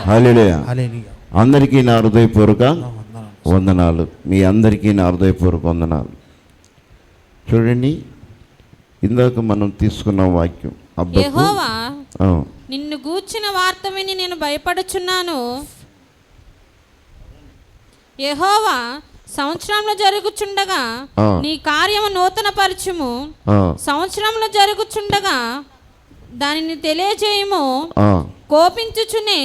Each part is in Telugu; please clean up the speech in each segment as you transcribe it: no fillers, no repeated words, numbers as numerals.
హల్లెలూయా. అందరికీ నా హృదయపూర్వక వందనాలు. మీ అందరికీ నా హృదయపూర్వక వందనాలు. చూడండి, ఇందాక మనం తీసుకున్న వాక్యం, యెహోవా నిన్ను గూర్చిన వార్త విని నేను భయపడుచున్నాను. యెహోవా సంవత్సరంలో జరుగుచుండగా నీ కార్యము నూతన పరచుము. సంవత్సరంలో జరుగుచుండగా దానిని తెలియజేయము. కోపించుచునే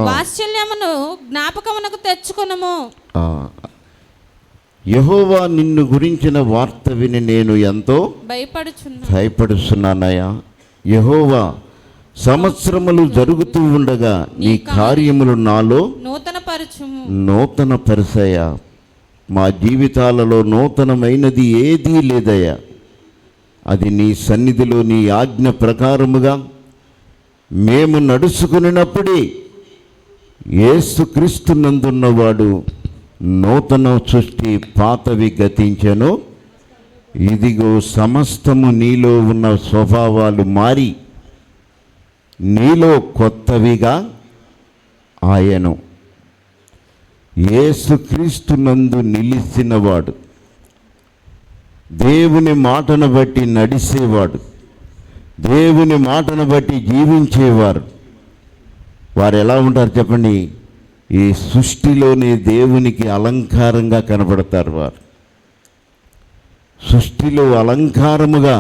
వాత్సల్యమును జ్ఞాపకమునకు తెచ్చుకొనుము. యెహోవా నిన్ను గురించిన వార్త విని నేను ఎంతో భయపడుచున్నానయ్యా. యెహోవా సంవత్సరములు జరుగుతూ ఉండగా నీ కార్యములు నాలో నూతన పరిచయ. మా జీవితాలలో నూతనమైనది ఏదీ లేదయ్యా. అది నీ సన్నిధిలో నీ ఆజ్ఞ ప్రకారముగా మేము నడుచుకున్నప్పుడే యేసుక్రీస్తునందున్నవాడు నూతన సృష్టి, పాతవి గతించెను. ఇదిగో సమస్తము నీలో ఉన్న స్వభావాలు మారి నీలో కొత్తవిగా ఆయను. యేసుక్రీస్తునందు నిలిచినవాడు, దేవుని మాటను బట్టి నడిచేవాడు, దేవుని మాటను బట్టి జీవించేవారు, వారు ఎలా ఉంటారు చెప్పండి? ఈ సృష్టిలోనే దేవునికి అలంకారంగా కనబడతారు. వారు సృష్టిలో అలంకారముగా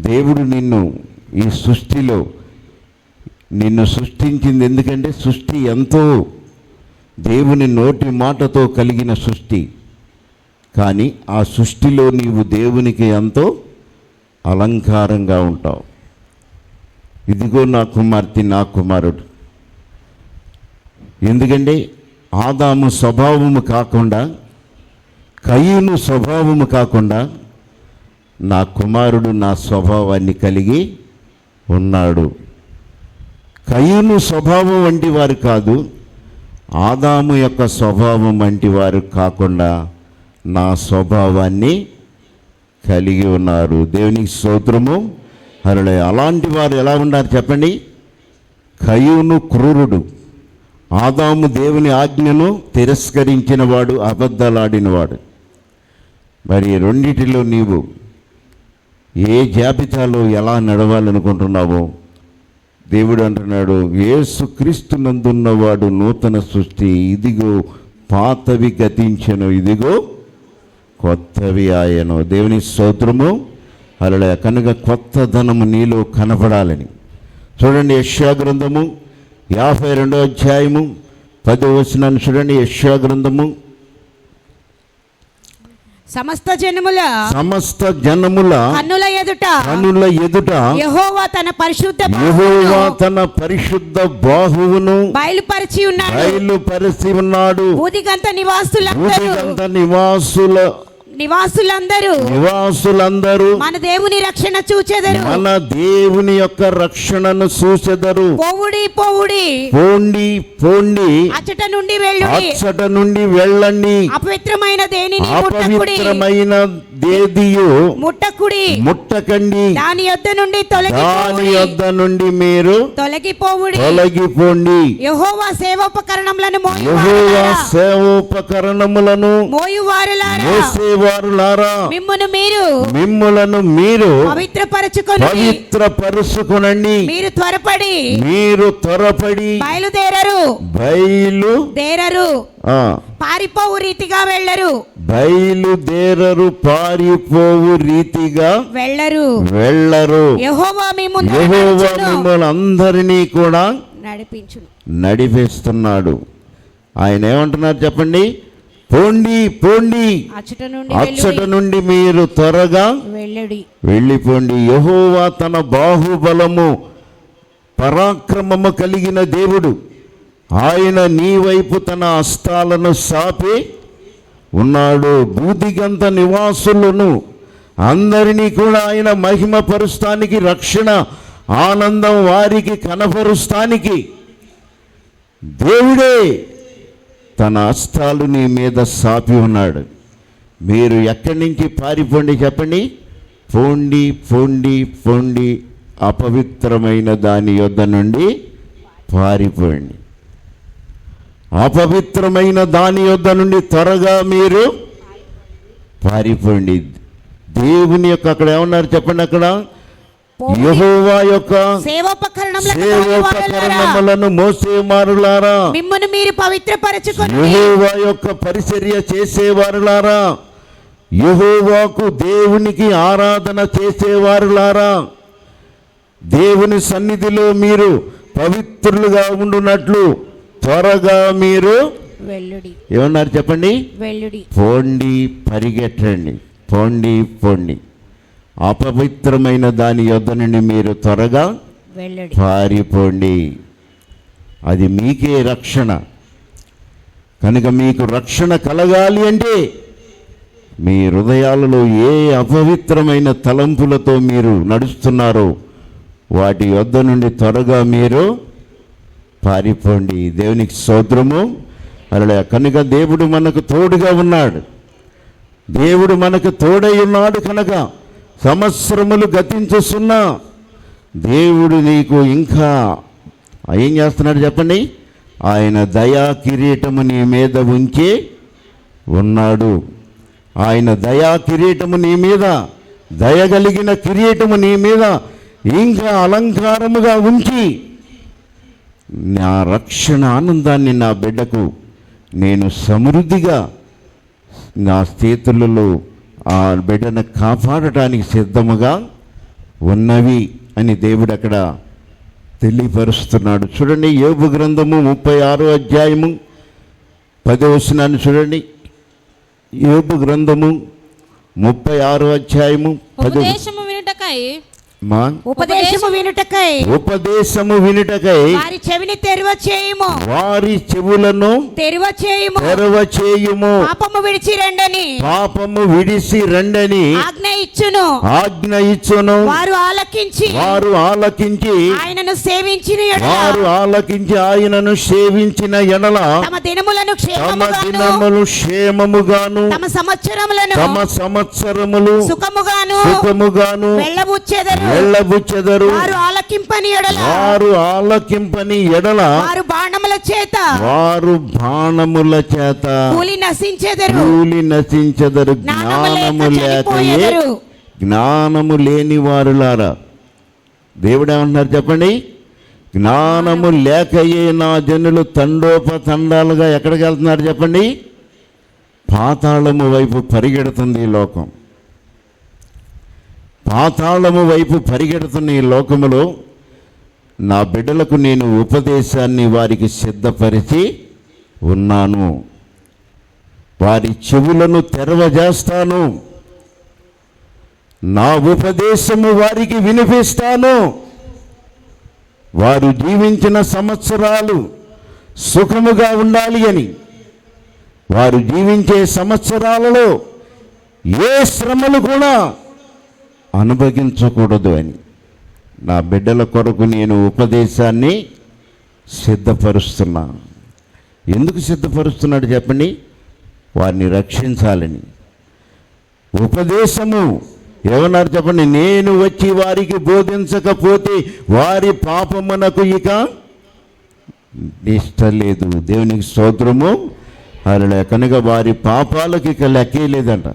దేవుడు ఈ సృష్టిలో నిన్ను సృష్టించింది. ఎందుకంటే సృష్టి ఎంతో దేవుని నోటి మాటతో కలిగిన సృష్టి. కానీ ఆ సృష్టిలో నీవు దేవునికి ఎంతో అలంకారంగా ఉంటావు. ఇదిగో నా కుమార్తె, నా కుమారుడు. ఎందుకంటే ఆదాము స్వభావము కాకుండా, కయీను స్వభావము కాకుండా నా కుమారుడు నా స్వభావాన్ని కలిగి ఉన్నాడు. కయీను స్వభావం వంటి వారు కాదు, ఆదాము యొక్క స్వభావం వంటి వారు కాకుండా నా స్వభావాన్ని కలిగి ఉన్నారు. దేవునికి స్తోత్రము. హల్లెలూయా. అలాంటి వారు ఎలా ఉన్నారు చెప్పండి? కయీను క్రూరుడు, ఆదాము దేవుని ఆజ్ఞను తిరస్కరించినవాడు, అబద్ధాలాడినవాడు. మరి రెండిటిలో నీవు ఏ జాబితాలో ఎలా నడవాలనుకుంటున్నావో దేవుడు అంటున్నాడు, యేసుక్రీస్తునందున్నవాడు నూతన సృష్టి, ఇదిగో పాతవి గతించెను, ఇదిగో కొత్తవి ఆయను. దేవుని స్తోత్రము. హల్లెలూయా. కనుక కొత్తదనము నీలో కనపడాలని చూడండి. యెషయా గ్రంథము 52వ అధ్యాయము 10వ వచనాన్ని చూడండి. యెషయా గ్రంథము. సమస్త జనముల కన్నుల ఎదుట యెహోవా తన పరిశుద్ధ బాహువును బయలుపరిచి ఉన్నాడు. భూదిగంత నివాసులందరూ మన దేవుని రక్షణ చూచెదరు. మన దేవుని యొక్క రక్షణను చూచెదరు. పోండి అచ్చట నుండి వెళ్ళండి. అపవిత్రమైన దేదియు ముట్టకండి. దాని యొద్ద నుండి మీరు తొలగిపోండి. యెహోవా సేవోపకరణములను మోయువారులారా, మిమ్ములను మీరు పవిత్రపరచుకొనండి. మీరు త్వరపడి బయలుదేరరు, పారిపోవు రీతిగా వెళ్ళరు. యెహోవా మిమ్మల్ని అందరినీ కూడా నడిపిస్తున్నాడు. ఆయన ఏమంటున్నారు చెప్పండి? పోండి, అచ్చట నుండి మీరు త్వరగా వెళ్ళిపోండి. యెహోవా తన బాహుబలము పరాక్రమము కలిగిన దేవుడు. ఆయన నీ వైపు తన హస్తాలను సాపి ఉన్నాడు. భూదిగంత నివాసులను అందరినీ కూడా ఆయన మహిమపరుస్తానికి, రక్షణ ఆనందం వారికి కనపరుస్తానికి దేవుడే తన హస్తాలు నీ మీద సాపి ఉన్నాడు. మీరు ఎక్కడి నుంచి పారిపోండి చెప్పండి? పోండి, అపవిత్రమైన దాని యొద్ద నుండి పారిపోండి. అపవిత్రమైన దాని యొద్ద నుండి త్వరగా మీరు పారిపోండి. దేవుని యొక్క అక్కడ ఏమన్నారు చెప్పండి, అక్కడ యెహోవా యొక్క సేవోపకరణములను మోసేవారులారా, మిమ్మును మీరు పవిత్రపరచుకొని యెహోవా యొక్క పరిచర్య చేసేవారులారా, యెహోవాకు దేవునికి ఆరాధన చేసేవారులారా, దేవుని సన్నిధిలో మీరు పవిత్రులుగా ఉండునట్లు త్వరగా మీరు వెళ్ళుడి. ఏమన్నారు చెప్పండి, వెళ్ళుడి. పోండి, పరిగెట్టండి, పోండి పోండి. అపవిత్రమైన దాని యొద్ద నుండి మీరు త్వరగా వెళ్ళుడి, పారిపోండి. అది మీకే రక్షణ. కనుక మీకు రక్షణ కలగాలి అంటే మీ హృదయాలలో ఏ అపవిత్రమైన తలంపులతో మీరు నడుస్తున్నారో వాటి యొద్ద నుండి త్వరగా మీరు పారిపోండి. దేవునికి స్తోత్రము. అలా కనుక దేవుడు మనకు తోడుగా ఉన్నాడు. దేవుడు మనకు తోడై ఉన్నాడు కనుక సంవత్సరములు గతించుస్తున్నా దేవుడు నీకు ఇంకా ఏం చేస్తున్నాడు చెప్పండి, ఆయన దయా కిరీటము నీ మీద ఉంచి ఉన్నాడు. ఆయన దయా కిరీటము నీ మీద, దయగలిగిన కిరీటము నీ మీద ఇంకా అలంకారముగా ఉంచి నా రక్షణ ఆనందాన్ని నా బిడ్డకు నేను సమృద్ధిగా నా చేతులలో ఆ బిడ్డను కాపాడటానికి సిద్ధముగా ఉన్నవి అని దేవుడు అక్కడ తెలియపరుస్తున్నాడు. చూడండి, యోబు గ్రంథము 36వ అధ్యాయము 10వ వచనాన్ని చూడండి. యోబు గ్రంథము 36వ అధ్యాయము 10వ ఉపదేశము వినుటకై ఉపదేశము వినుటకై వారి చెవిని తెరవ చేయుము, వారి చెవులను తెరవ చేయుము, పాపము విడిచి రండని ఆజ్ఞ ఇచ్చును. వారు ఆలకించి ఆయనను సేవించిన ఎడల తమ దినములు క్షేమముగాను తమ సంవత్సరములు సుఖముగాను వెళ్ళబుచ్చెదరు. వారు ఆలకింపని ఎడల వారు బాణముల చేత కూలి నశించెదరు. జ్ఞానము లేని వారులారా, దేవుడు ఏమంటున్నారు చెప్పండి, జ్ఞానము లేకయే నా జనులు తండోపతండాలుగా ఎక్కడికి వెళ్తున్నారు చెప్పండి, పాతాళము వైపు పరిగెడుతుంది ఈ లోకం. పాతాళము వైపు పరిగెడుతున్న ఈ లోకములో నా బిడ్డలకు నేను ఉపదేశాన్ని వారికి సిద్ధపరిచి ఉన్నాను. వారి చెవులను తెరవజేస్తాను, నా ఉపదేశము వారికి వినిపిస్తాను. వారు జీవించిన సంవత్సరాలు సుఖముగా ఉండాలి అని, వారు జీవించే సంవత్సరాలలో ఏ శ్రమలు కూడా అనుభవించకూడదు అని నా బిడ్డల కొరకు నేను ఉపదేశాన్ని సిద్ధపరుస్తున్నాను. ఎందుకు సిద్ధపరుస్తున్నాడు చెప్పండి, వారిని రక్షించాలని. ఉపదేశము ఏమన్నారు చెప్పండి, నేను వచ్చి వారికి బోధించకపోతే వారి పాపమునకు ఇక ఇష్టం లేదు. దేవునికి స్తోత్రము. అలా కనుక వారి పాపాలకు ఇక లెక్కే లేదంట.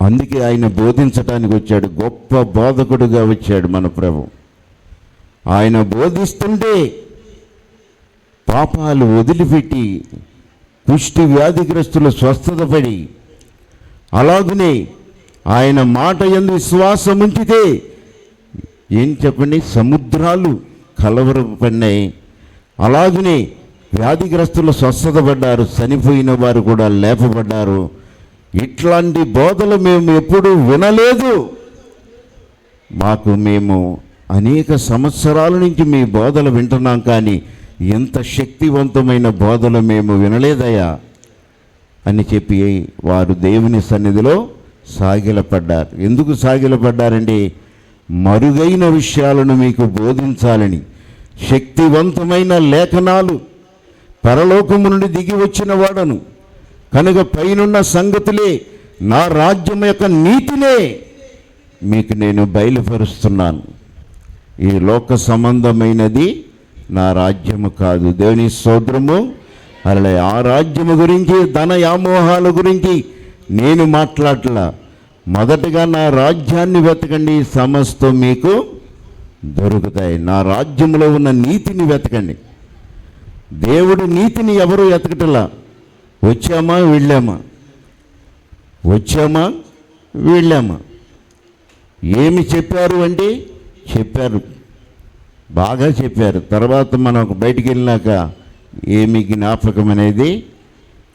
అందుకే ఆయన బోధించడానికి వచ్చాడు, గొప్ప బోధకుడుగా వచ్చాడు మన ప్రభు. ఆయన బోధిస్తుంటే పాపాలు వదిలిపెట్టి కుష్టి వ్యాధిగ్రస్తులు స్వస్థత పడి, అలాగనే ఆయన మాట యందు విశ్వాసం ఉంచితే ఏం చెప్పండి, సముద్రాలు కలవరపడినాయి. అలాగనే వ్యాధిగ్రస్తులు స్వస్థత పడ్డారు, చనిపోయిన వారు కూడా లేపబడ్డారు. ఇట్లాంటి బోధలు మేము ఎప్పుడూ వినలేదు. మేము అనేక సంవత్సరాల నుంచి మీ బోధలు వింటున్నాం, కానీ ఎంత శక్తివంతమైన బోధలు మేము వినలేదయ్యా అని చెప్పి వారు దేవుని సన్నిధిలో సాగిలపడ్డారు. ఎందుకు సాగిలపడ్డారండి, మరుగైన విషయాలను మీకు బోధించాలని. శక్తివంతమైన లేఖనాలు, పరలోకము నుండి దిగి వచ్చిన వాడను కనుక పైనున్న సంగతులే, నా రాజ్యం యొక్క నీతినే మీకు నేను బయలుపరుస్తున్నాను. ఈ లోక సంబంధమైనది నా రాజ్యము కాదు. దేవుని స్తోత్రము. అలా ఆ రాజ్యము గురించి ధన వ్యామోహాల గురించి నేను మాట్లాడలా. మొదటగా నా రాజ్యాన్ని వెతకండి, సమస్తం మీకు దొరుకుతాయి. నా రాజ్యంలో ఉన్న నీతిని వెతకండి. దేవుడు నీతిని ఎవరు వెతకటలా. వచ్చామా వెళ్ళామా, వచ్చామా వెళ్ళామా. ఏమి చెప్పారు అంటే చెప్పారు, బాగా చెప్పారు. తర్వాత మనం బయటికి వెళ్ళినాక ఏమి జ్ఞాపకం అనేది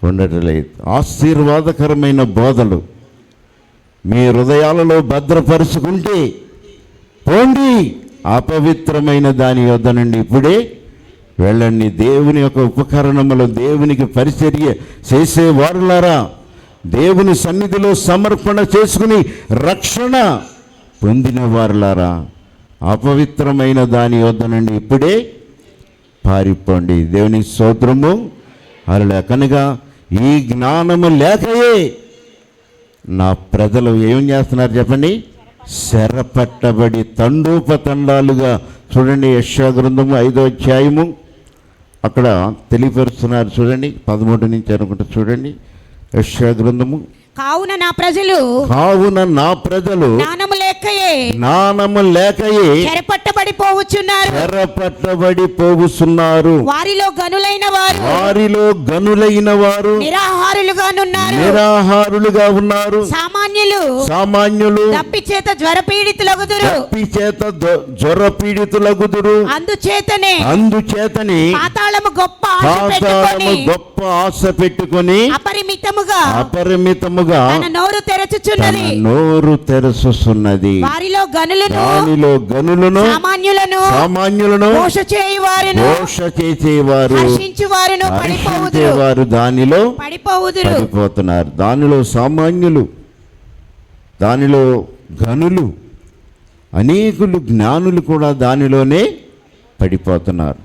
ఉండటలేదు. ఆశీర్వాదకరమైన బోధలు మీ హృదయాలలో భద్రపరుచుకుంటే పోండి, అపవిత్రమైన దాని యొద్ద నుండి ఇప్పుడే వెళ్ళండి. దేవుని యొక్క ఉపకరణములు, దేవునికి పరిచర్య చేసే వారులారా, దేవుని సన్నిధిలో సమర్పణ చేసుకుని రక్షణ పొందిన వారులారా, అపవిత్రమైన దాని యొద్ద నుండి ఇప్పుడే పారిపోండి. దేవుని స్తోత్రము. అలా కనుక ఈ జ్ఞానము లేకయే నా ప్రజలు ఏం చేస్తున్నారు చెప్పండి, శరపట్టబడి తండోపతండాలుగా. చూడండి, యెషయా గ్రంథము 5వ అధ్యాయము అక్కడ తెలియపరుస్తున్నారు. చూడండి 13 నుంచి అనుకుంటా. చూడండి యెషయా గ్రంథము. కావున నా ప్రజలు జ్ఞానము లేకయే చెరపట్టబడి పోవుచున్నారు. వారిలో గనులైన వారు నిరాహారులుగా ఉన్నారు. సామాన్యులు దప్పి చేత జ్వరపీడితులగుదురు. అందుచేతనే పాతాళము గొప్ప ఆశ పెట్టుకొని అపరిమితముగా నోరు తెరచుచున్నది. వారిలో గనులను సామాన్యులను మోస చేసేవారు హర్షించేవారు దానిలో పడిపోతున్నారు. దానిలో సామాన్యులు, దానిలో గనులు, అనేకులు జ్ఞానులు కూడా దానిలోనే పడిపోతున్నారు.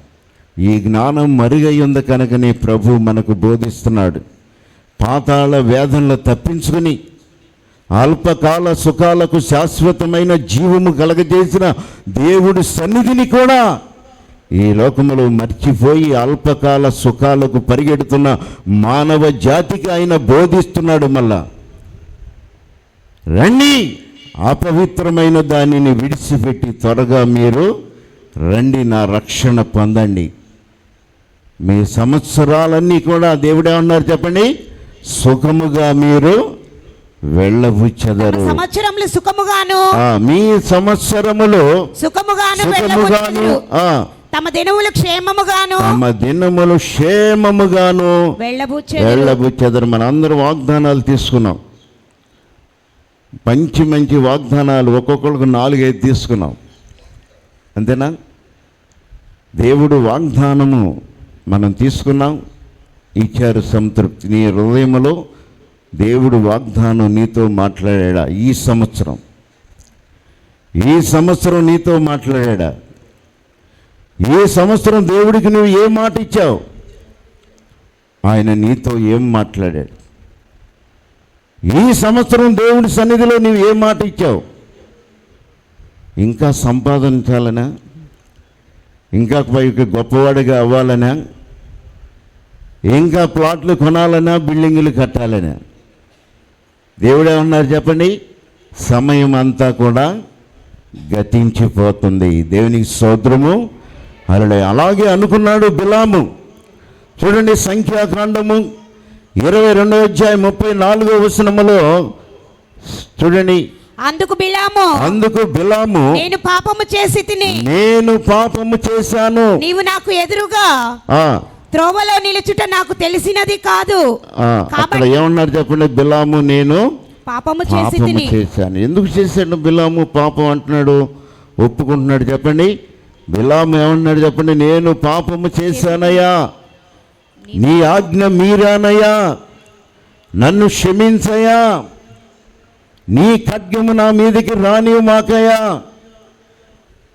ఈ జ్ఞానం మరుగై ఉంది కనుకనే ప్రభు మనకు బోధిస్తున్నాడు. పాతాళ వేదనలు తప్పించుకుని అల్పకాల సుఖాలకు శాశ్వతమైన జీవము కలగజేసిన దేవుడి సన్నిధిని కూడా ఈ లోకములో మర్చిపోయి అల్పకాల సుఖాలకు పరిగెడుతున్న మానవ జాతికి ఆయన బోధిస్తున్నాడు. మళ్ళా రండి, అపవిత్రమైన దానిని విడిచిపెట్టి త్వరగా మీరు రండి, నా రక్షణ పొందండి. మీ సంవత్సరాలన్నీ కూడా దేవుడే ఉన్నారు చెప్పండి, సుఖముగా మీరు వెళ్ళబుచ్చెదరు. సంవత్సరములు సుఖముగాను, మీ సంవత్సరములు సుఖముగాను, తమ దినములు క్షేమముగాను వెళ్ళబుచ్చెదరు. మన అందరూ వాగ్దానాలు తీసుకున్నాం, మంచి మంచి వాగ్దానాలు, ఒక్కొక్కరికి 4-5 తీసుకున్నాం. అంతేనా? దేవుడు వాగ్దానము మనం తీసుకున్నాం, ఇచ్చారు సంతృప్తి. నీ హృదయంలో దేవుడు వాగ్దానం నీతో మాట్లాడా? ఈ సంవత్సరం నీతో మాట్లాడా? ఈ సంవత్సరం దేవుడికి నువ్వు ఏ మాట ఇచ్చావు? ఆయన నీతో ఏం మాట్లాడాడు? ఈ సంవత్సరం దేవుడి సన్నిధిలో నువ్వు ఏ మాట ఇచ్చావు? ఇంకా సంపాదించాలనా? ఇంకా పైకి గొప్పవాడిగా అవ్వాలనా? ఇంకా ప్లాట్లు కొనాలనా? బిల్డింగులు కట్టాలనా? దేవుడు ఏమన్నారు చెప్పండి, సమయం అంతా కూడా గతించిపోతుంది. దేవునికి స్తోత్రము. అలాగే అనుకున్నాడు బిలాము. చూడండి, సంఖ్యాకాండము 22వ అధ్యాయం 34వ వచనములో చూడండి. అందుకు బిలాము నేను పాపము చేశాను, నీవు నాకు ఎదురుగా త్రోవలో నిలుచుట నాకు తెలిసినది కాదు. అక్కడ ఏమన్నారు చెప్పండి, బిలాము నేను పాపము చేశాను. ఎందుకు చేశాడు బిలాము? పాపం అంటున్నాడు, ఒప్పుకుంటున్నాడు. చెప్పండి, బిలాము ఏమన్నాడు చెప్పండి, నేను పాపము చేశానయ్యా, నీ ఆజ్ఞ మీరానయ్యా, నన్ను క్షమించయ్యా, నీ ఖడ్గము నా మీదకి రానివ్వు మాకయ్యా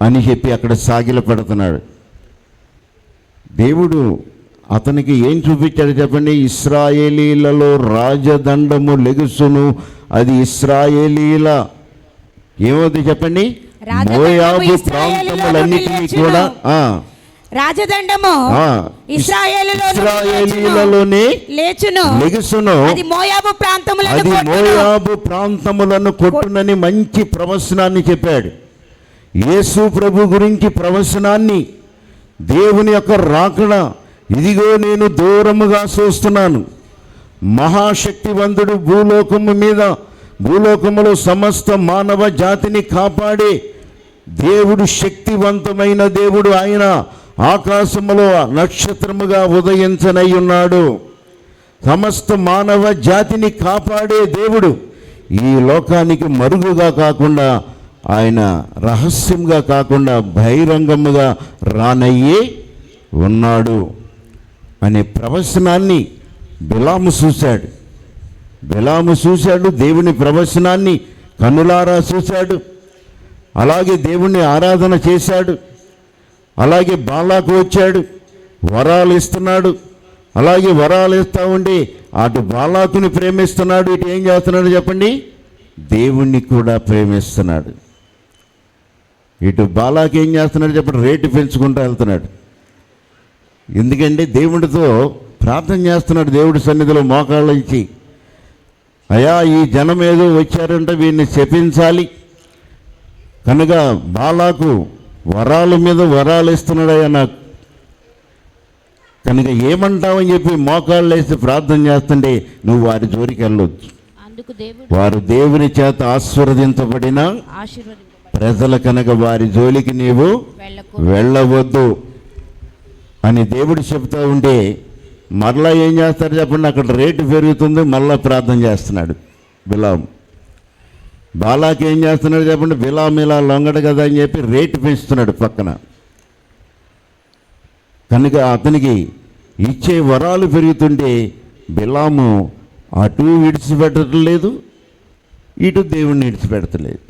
అని చెప్పి అక్కడ సాగిలపడుతున్నాడు. దేవుడు అతనికి ఏం చూపించాడు చెప్పండి, ఇశ్రాయేలీలలో రాజదండము లెగుసును, అది ఇశ్రాయేలీల ఏమవుతుంది చెప్పండి, మోయాబు ప్రాంతములన్నిటినీ కూడా రాజదండము ఆ, ఇశ్రాయేలీలలోని లేచును లెగుసును, అది మోయాబు ప్రాంతములను అది కొట్టును. మోయాబు ప్రాంతములను కొట్టునని మంచి ప్రవచనాన్ని చెప్పాడు. యేసు ప్రభు గురించి ప్రవచనాన్ని, దేవుని యొక్క రాకడ, ఇదిగో నేను దూరముగా చూస్తున్నాను, మహాశక్తివంతుడు భూలోకములో సమస్త మానవ జాతిని కాపాడే దేవుడు, శక్తివంతమైన దేవుడు ఆయన ఆకాశములో నక్షత్రముగా ఉదయించనై ఉన్నాడు. సమస్త మానవ జాతిని కాపాడే దేవుడు ఈ లోకానికి మరుగుగా కాకుండా, ఆయన రహస్యంగా కాకుండా బహిరంగముగా రానయ్యే ఉన్నాడు అనే ప్రవచనాన్ని బిలాము చూశాడు. దేవుని ప్రవచనాన్ని కన్నులారా చూశాడు. అలాగే దేవుణ్ణి ఆరాధన చేశాడు. అలాగే బాలాకు వచ్చాడు, వరాలు ఇస్తున్నాడు. అలాగే వరాలు ఇస్తూ ఉండి అటు బాలాకుని ప్రేమిస్తున్నాడు, ఇటు ఏం చేస్తున్నాడు చెప్పండి, దేవుణ్ణి కూడా ప్రేమిస్తున్నాడు. ఇటు బాలాకు ఏం చేస్తున్నాడు చెప్పండి, రేటు పెంచుకుంటూ వెళ్తున్నాడు. ఎందుకంటే దేవుడితో ప్రార్థన చేస్తున్నాడు, దేవుడి సన్నిధిలో మోకాళ్ళు ఇచ్చి, అయ్యా ఈ జనం ఏదో వచ్చారంటే వీరిని శపించాలి కనుక బాలాకు వరాల మీద వరాలు ఇస్తున్నాడయ్యా నాకు, కనుక ఏమంటావని చెప్పి మోకాళ్ళు వేసి ప్రార్థన చేస్తుంటే నువ్వు వారి జోలికి వెళ్ళొద్దు, వారు దేవుని చేత ఆశీర్వదించబడిన ప్రజల కనుక వారి జోలికి నీవు వెళ్ళవద్దు అని దేవుడు చెప్తా ఉంటే మరలా ఏం చేస్తారు చెప్పండి, అక్కడ రేటు పెరుగుతుంది, మళ్ళా ప్రార్థన చేస్తున్నాడు బిలాము. బాలాకి ఏం చేస్తున్నాడు చెప్పండి, బిలాము ఇలా లొంగడు కదా అని చెప్పి రేటు పెంచుతున్నాడు పక్కన. కనుక అతనికి ఇచ్చే వరాలు పెరుగుతుంటే బిలాము అటు విడిచిపెట్టలేదు, ఇటు దేవుణ్ణి విడిచిపెడతలేదు,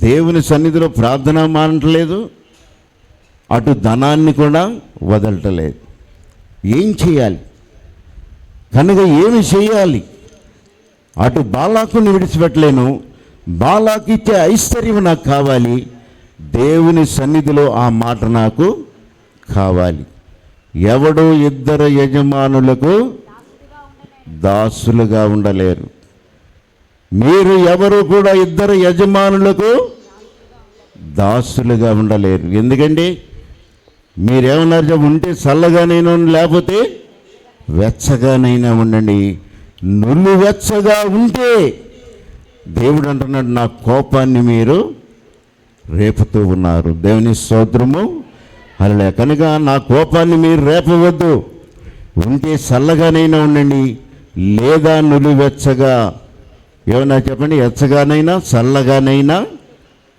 దేవుని సన్నిధిలో ప్రార్థన మానట్లేదు, అటు ధనాన్ని కూడా వదలటలేదు. ఏం చేయాలి కనుక ఏమి చేయాలి, అటు బాలాకుని విడిచిపెట్టలేను, బాలాకు ఇచ్చే ఐశ్వర్యం నాకు కావాలి, దేవుని సన్నిధిలో ఆ మాట నాకు కావాలి. ఎవడు ఇద్దరు యజమానులకు దాసులుగా ఉండలేరు. మీరు ఎవరు కూడా ఇద్దరు యజమానులకు దాసులుగా ఉండలేరు. ఎందుకంటే మీరేమన్నారు చెప్ప, ఉంటే చల్లగానైనా లేకపోతే వెచ్చగానైనా ఉండండి. నువ్వు వెచ్చగా ఉంటే దేవుడు అంటున్నాడు, నా కోపాన్ని మీరు రేపుతూ ఉన్నారు. దేవుని స్తోత్రము. అలా కనుక నా కోపాన్ని మీరు రేపవద్దు, ఉంటే చల్లగానైనా ఉండండి, లేదా నులివెచ్చగా ఏమన్నా చెప్పండి, వెచ్చగానైనా చల్లగానైనా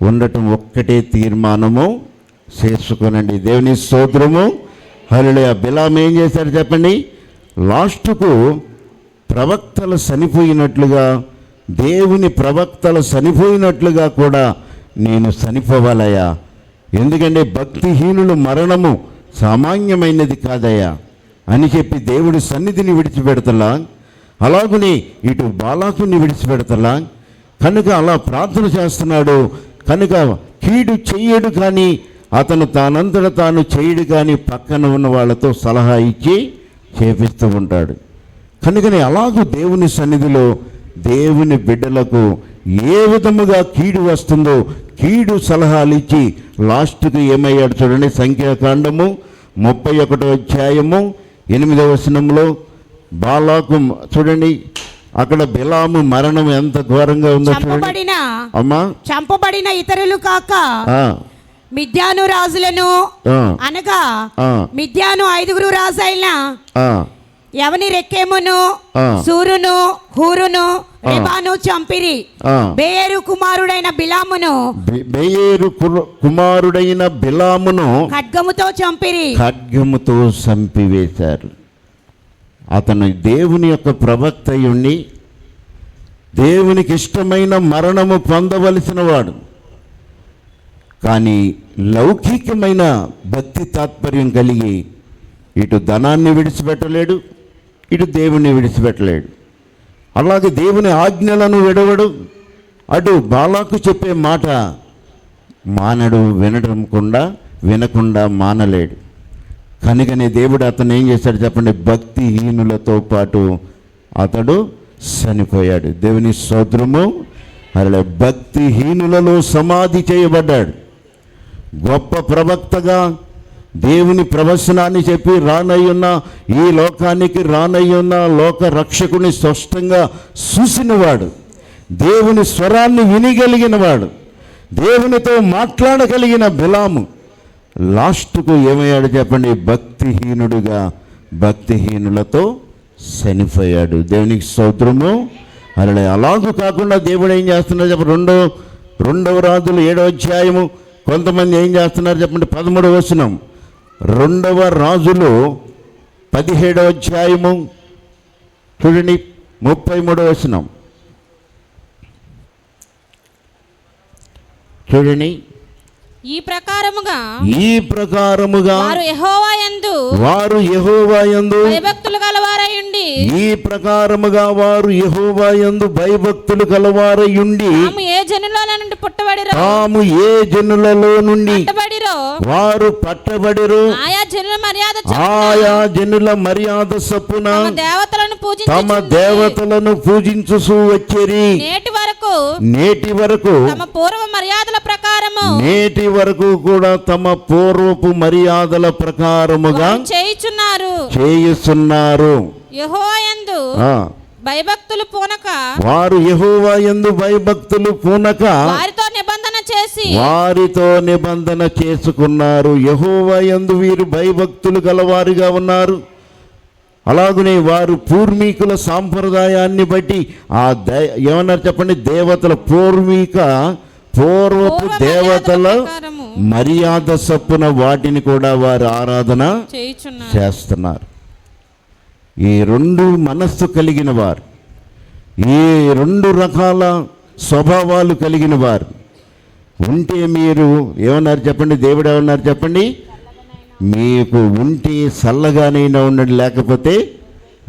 ఉండటం ఒక్కటే తీర్మానము చేసుకునండి. దేవుని స్తోత్రము. హల్లెలూయా. బిలాము ఏం చేశారు చెప్పండి, లాస్ట్కు ప్రవక్తలు చనిపోయినట్లుగా, దేవుని ప్రవక్తలు చనిపోయినట్లుగా కూడా నేను చనిపోవాలయ్యా, ఎందుకంటే భక్తిహీనులు మరణము సామాన్యమైనది కాదయ్యా అని చెప్పి దేవుడి సన్నిధిని విడిచిపెడతలా, అలాగనే ఇటు బాలాకుని విడిచిపెడతలా. కనుక అలా ప్రార్థన చేస్తున్నాడు. కనుక కీడు చెయ్యడు కానీ అతను తానంతట తాను చేయడు కానీ పక్కన ఉన్న వాళ్ళతో సలహా ఇచ్చి చేపిస్తూ ఉంటాడు. కనుకనే అలాగూ దేవుని సన్నిధిలో దేవుని బిడ్డలకు ఏ విధముగా కీడు వస్తుందో కీడు సలహాలు ఇచ్చి లాస్ట్కి ఏమయ్యాడు చూడండి. సంఖ్యాకాండము 31వ అధ్యాయము 8వ వచనంలో బాలాకు చూడండి, అక్కడ బిలాము మరణం ఎంత ఘోరంగా ఉందో చూడండి. అమ్మా, చంపబడిన ఇతరులు కాక మిద్యాను రాజులను అనగా మిద్యాను 5 రాజైన ఎవని రెక్కేమును, సూరును, హూరును, రెబాను చంపిరి. బేయేరు కుమారుడైన బిలామును ఖడ్గముతో చంపిరి, ఖడ్గముతో చంపివేశారు. అతను దేవుని యొక్క ప్రవక్త అయ్యుండి దేవునికి ఇష్టమైన మరణము పొందవలసిన వాడు, కానీ లౌకికమైన భక్తి తాత్పర్యం కలిగి ఇటు ధనాన్ని విడిచిపెట్టలేడు, ఇటు దేవుణ్ణి విడిచిపెట్టలేడు. అలాగే దేవుని ఆజ్ఞలను విడవడు, అటు బాలాకు చెప్పే మాట మానడు, వినకుండా మానలేడు. కనుకనే దేవుడు అతను ఏం చేశాడు చెప్పండి, భక్తిహీనులతో పాటు అతడు చనిపోయాడు. దేవుని స్తోత్రము. అలా భక్తిహీనులలో సమాధి చేయబడ్డాడు. గొప్ప ప్రవక్తగా దేవుని ప్రవచనాన్ని చెప్పి రానయ్యున్న ఈ లోకానికి రానయ్యున్న లోక రక్షకుని స్పష్టంగా చూసినవాడు, దేవుని స్వరాన్ని వినగలిగినవాడు, దేవునితో మాట్లాడగలిగిన బిలాము లాస్ట్కు ఏమయ్యాడు చెప్పండి, భక్తిహీనుడుగా భక్తిహీనులతో చనిపోయాడు. దేవునికి స్తోత్రము. అలాగూ కాకుండా దేవుడు ఏం చేస్తున్నాడు చెప్పండి, రెండవ రాజులు 7వ అధ్యాయము. కొంతమంది ఏం చేస్తున్నారు చెప్పండి, 13వ వచనం. 2వ రాజులు 17వ అధ్యాయము చూడండి, 33వ వచనం చూడండి. ఈ ప్రకారముగా వారు యెహోవా యందు భయభక్తులు గలవారయుండి, ఈ ప్రకారముగా వారు యెహోవా యందు భయభక్తులు గలవారయుండి, తాము ఏ జనులలో నుండి వారు పట్టబడిరో ఆయా జనుల మర్యాద చొప్పున తమ దేవతలను పూజించుచూ వచ్చిరి. నేటి వరకు తమ పూర్వ మర్యాదల ప్రకారము నేటి వరకు కూడా తమ పూర్వపు మర్యాదల ప్రకారముగా చేయుచున్నారు. యెహోవా యందు భయభక్తులు పూనక వారు యెహోవా యందు భయభక్తులు పూనక వారితో నిబంధన చేసుకున్నారు. యెహోవా యందు వీరు భయభక్తులు గలవారుగా ఉన్నారు. అలాగనే వారు పూర్వీకుల సాంప్రదాయాన్ని బట్టి ఏమన్నారు చెప్పండి, దేవతల పూర్వపు దేవతల మర్యాద చొప్పున వాటిని కూడా వారు ఆరాధన చేస్తున్నారు. ఈ 2 మనస్సు కలిగిన వారు, ఈ 2 రకాల స్వభావాలు కలిగిన వారు ఉంటే మీరు ఏమన్నారు చెప్పండి, దేవుడు ఏమన్నారు చెప్పండి, మీకు ఉంటే చల్లగానైనా ఉండండి, లేకపోతే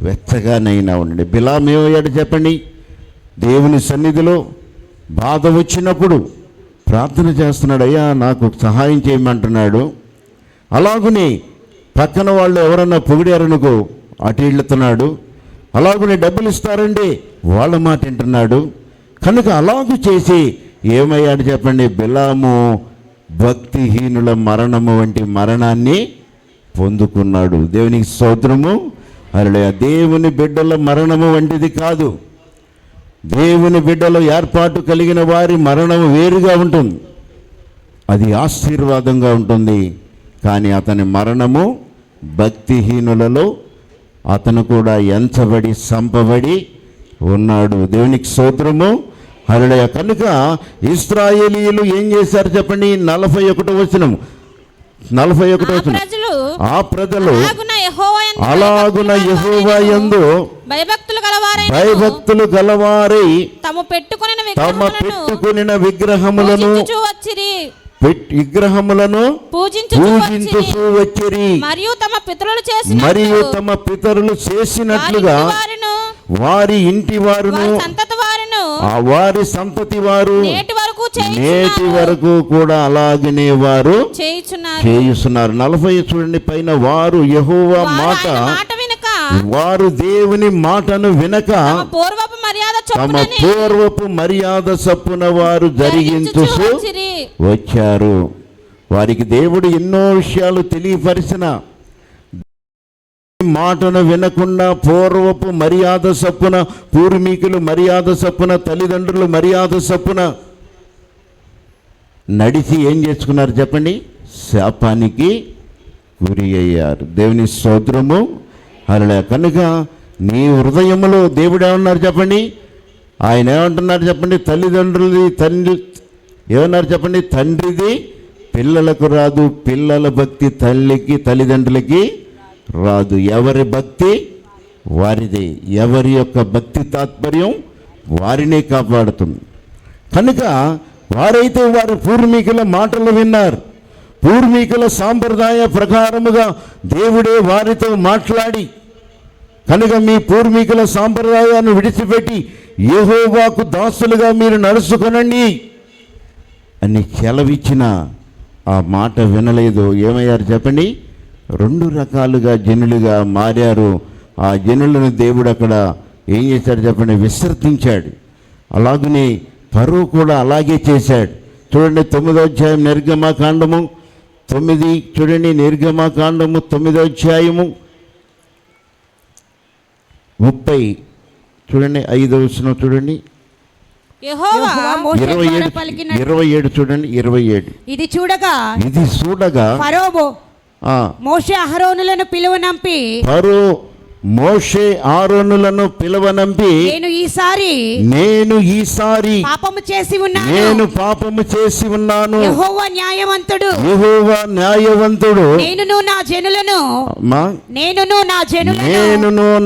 వెచ్చగానైనా ఉండండి. బిలాము ఏమయ్యాడు చెప్పండి, దేవుని సన్నిధిలో బాధ వచ్చినప్పుడు ప్రార్థన చేస్తున్నాడు, అయ్యా నాకు సహాయం చేయమంటున్నాడు. అలాగునే పక్కన వాళ్ళు ఎవరన్నా పొగిడారనుకో అటు వెళ్తున్నాడు. అలాగునే డబ్బులు ఇస్తారండి వాళ్ళ మాట వింటున్నాడు. కనుక అలాగూ చేసి ఏమయ్యాడు చెప్పండి, బిలాము భక్తిహీనుల మరణము వంటి మరణాన్ని పొందుకున్నాడు. దేవునికి స్తోత్రము. హల్లెలూయా. దేవుని బిడ్డల మరణము వంటిది కాదు. దేవుని బిడ్డలో ఏర్పాటు కలిగిన వారి మరణం వేరుగా ఉంటుంది, అది ఆశీర్వాదంగా ఉంటుంది. కానీ అతని మరణము భక్తిహీనులలో అతను కూడా ఎంచబడి చంపబడి ఉన్నాడు. దేవునికి స్తోత్రము. హల్లెలూయా. కనుక ఇశ్రాయేలీయులు ఏం చేశారు చెప్పండి, 41వ వచనం. ఆ ప్రజలు అలాగున యెహోవా యందు భయభక్తులు గలవారై తమ పెట్టుకొనిన విగ్రహములను పూజించుచూ వచ్చిరి. మరియు తమ పితరులు చేసినట్లుగా వారి ఇంటి వారును వారి సంతతి వారు నేటి వరకు కూడా అలాగనే వారు చేయుచున్నారు. 40 చూడండి పైన. వారు యెహోవా మాట వారు దేవుని మాటను వినక తమ పూర్వపు మర్యాద చొప్పున వారు జరిగించు వచ్చారు. వారికి దేవుడు ఎన్నో విషయాలు తెలియపరిచిన మాటను వినకుండా పూర్వపు మర్యాద చొప్పున, పూర్వీకులు మర్యాద చొప్పున, తల్లిదండ్రులు మర్యాద చొప్పున నడిచి ఏం చేసుకున్నారు చెప్పండి, శాపానికి గురి అయ్యారు. దేవుని స్తోత్రము. హల్లెలూయా. కనుక నీ హృదయములో దేవుడు ఏమన్నారు చెప్పండి, ఆయన ఏమంటున్నారు చెప్పండి, ఏమన్నారు చెప్పండి, తండ్రిది పిల్లలకు రాదు, పిల్లల భక్తి తల్లిదండ్రులకి రాదు. ఎవరి భక్తి వారిదే, ఎవరి యొక్క భక్తి తాత్పర్యం వారినే కాపాడుతుంది. కనుక వారైతే వారి పూర్వీకుల మాటలు విన్నారు, పూర్వీకుల సాంప్రదాయ ప్రకారముగా దేవుడే వారితో మాట్లాడి, కనుక మీ పూర్వీకుల సాంప్రదాయాన్ని విడిచిపెట్టి యెహోవాకు దాసులుగా మీరు నడుచుకొనండి అని సెలవిచ్చిన ఆ మాట వినలేదు. ఏమయ్యారు చెప్పండి? 2 రకాలుగా జనులుగా మారారు. ఆ జనులను దేవుడు అక్కడ ఏం చేశాడు చెప్పండి? విసర్జించాడు. అలాగనే ఫరో కూడా అలాగే చేశాడు. చూడండి 9వ అధ్యాయం నిర్గమకాండము 9 చూడండి. నిర్గమకాండము 9వ అధ్యాయము 30 చూడండి. 5వ వచనం చూడండి. యెహోవా మోషే ద్వారా 27 పలికిన 27 చూడండి. 27 ఇది చూడగా ఫరో మోషే అహరోనులను పిలువనంపి ఫరో మోషే ఆరోనులను పిలవనంపి నేను ఈసారి పాపము చేసి ఉన్నాను యెహోవా న్యాయవంతుడు నేనును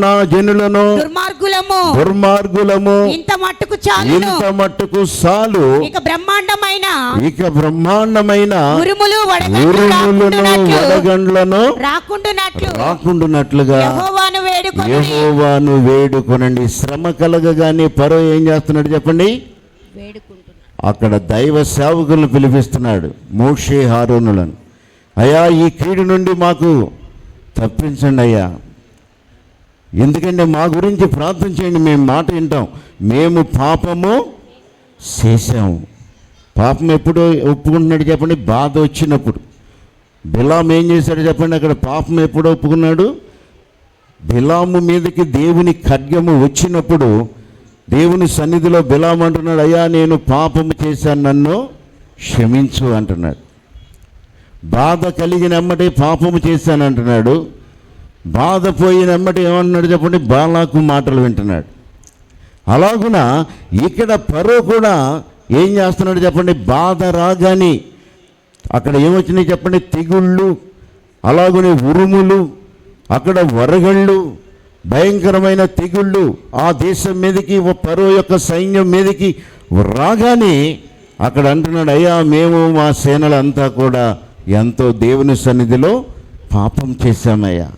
నా జనులను దుర్మార్గులము ఇంత మట్టుకు చాలు ఇక బ్రహ్మాండమైన ఉరుములు వడగండ్లను రాకుండునట్లుగా యెహోవాను వేడుకొనండి. శ్రమ కలగగానే ఫరో ఏం చేస్తున్నాడు చెప్పండి? అక్కడ దైవ సేవకులను పిలిపిస్తున్నాడు, మోషే ఆరోనులను. అయ్యా, ఈ కీడు నుండి మాకు తప్పించండి అయ్యా, ఎందుకంటే మా గురించి ప్రార్థన చేయండి, మేము మాట వింటాం. మేము పాపము చేశాము. పాపం ఎప్పుడు ఒప్పుకుంటున్నాడు చెప్పండి? బాధ వచ్చినప్పుడు. బిలాం ఏం చేశాడు చెప్పండి? అక్కడ పాపం ఎప్పుడు ఒప్పుకున్నాడు? బిలాము మీదకి దేవుని ఖడ్గము వచ్చినప్పుడు దేవుని సన్నిధిలో బిలాము అంటున్నాడు, అయ్యా నేను పాపము చేశాను, నన్ను క్షమించు అంటున్నాడు. బాధ కలిగిన ఎమ్మటే పాపము చేశాను అంటున్నాడు. బాధ పోయిన ఎమ్మటే ఏమంటున్నాడు చెప్పండి? బాలాకు మాటలు వింటున్నాడు. అలాగున ఇక్కడ ఫరో కూడా ఏం చేస్తున్నాడు చెప్పండి? బాధ రాగానే అక్కడ ఏమొచ్చినాయి చెప్పండి? తెగుళ్ళు, అలాగనే ఉరుములు, అక్కడ వరగళ్ళు, భయంకరమైన తెగుళ్ళు ఆ దేశం మీదకి, ఫరో యొక్క సైన్యం మీదకి రాగానే అక్కడ అంటున్నాడు, అయ్యా మేము మా సేనలంతా కూడా ఎంతో దేవుని సన్నిధిలో పాపం చేశామయ్యా,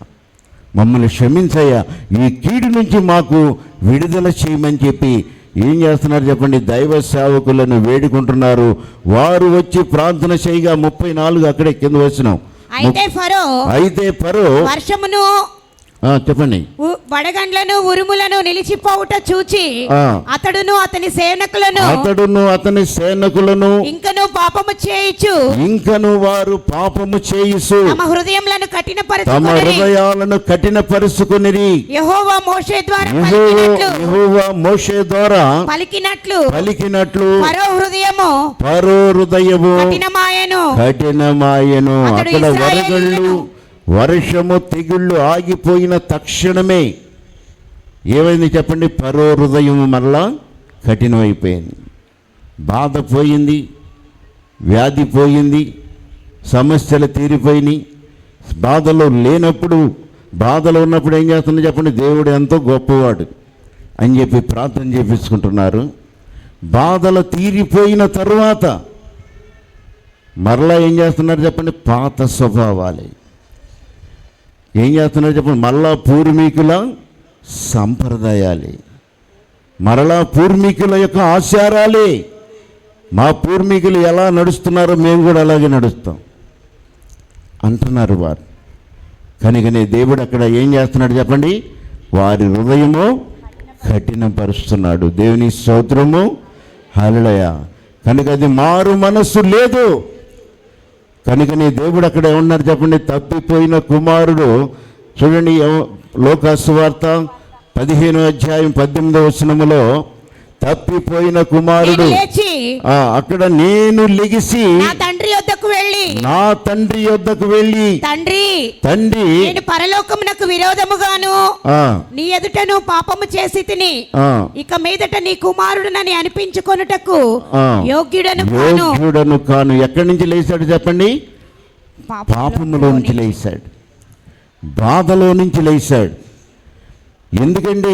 మమ్మల్ని క్షమించయ్యా, ఈ కీడు నుంచి మాకు విడుదల చేయమని చెప్పి ఏం చేస్తున్నారు చెప్పండి? దైవ సేవకులను వేడుకుంటున్నారు. వారు వచ్చి ప్రార్థన చేయగా 34 అక్కడే కింద వచ్చినాం. అయితే ఫరో వర్షమును చెప్పండి వడగండ్లను ఉరుములను నిలిచిపోవుట చూచి అతడును అతని సేనకులను ఇంకను వారు పాపము చేయుచు తమ హృదయాలను కఠినపరుచుకొనిరి. యెహోవా మోషే ద్వారా పలికినట్లు ఫరో హృదయము కఠినమాయెను. అక్కడ వరగళ్ళు, వర్షము, తెగుళ్ళు ఆగిపోయిన తక్షణమే ఏమైంది చెప్పండి? ఫరో హృదయం మరలా కఠినమైపోయింది. బాధ పోయింది, వ్యాధి పోయింది, సమస్యలు తీరిపోయినాయి. బాధలో ఉన్నప్పుడు ఏం చేస్తుంది చెప్పండి? దేవుడు ఎంతో గొప్పవాడు అని చెప్పి ప్రార్థన చేపించుకుంటున్నారు. బాధలు తీరిపోయిన తరువాత మరలా ఏం చేస్తున్నారు చెప్పండి? పాత స్వభావాలే ఏం చేస్తున్నారు చెప్పండి? మరలా పూర్వీకుల సంప్రదాయాలే, మరలా పూర్వీకుల యొక్క ఆచారాలే. మా పూర్వీకులు ఎలా నడుస్తున్నారో మేము కూడా అలాగే నడుస్తాం అంటున్నారు వారు. కనుకనే దేవుడు అక్కడ ఏం చేస్తున్నాడు చెప్పండి? వారి హృదయము కఠినపరుస్తున్నాడు. దేవుని స్తోత్రము, హల్లెలూయా. కనుక అది మారు మనస్సు లేదు. కనుకనే దేవుడు అక్కడ ఏమన్నారు చెప్పండి? తప్పిపోయిన కుమారుడు. చూడండి లోకాసు వార్త 15వ అధ్యాయం 18వ వచనములో తప్పిపోయిన కుమారుడు అక్కడ నేను లెగిసి నా తండ్రి యొద్దకు వెళ్ళి తండ్రి నేను పరలోకమునకు విరోధముగాను నీ ఎదుటను పాపము చేసి తిని ఇక మీదట నీ కుమారుడునని అనిపించుకొనుటకు యోగ్యుడను కాను. ఎక్కడి నుంచి లేచాడు చెప్పండి? పాపములో నుంచి లేచాడు, బాధలో నుంచి లేచాడు. ఎందుకంటే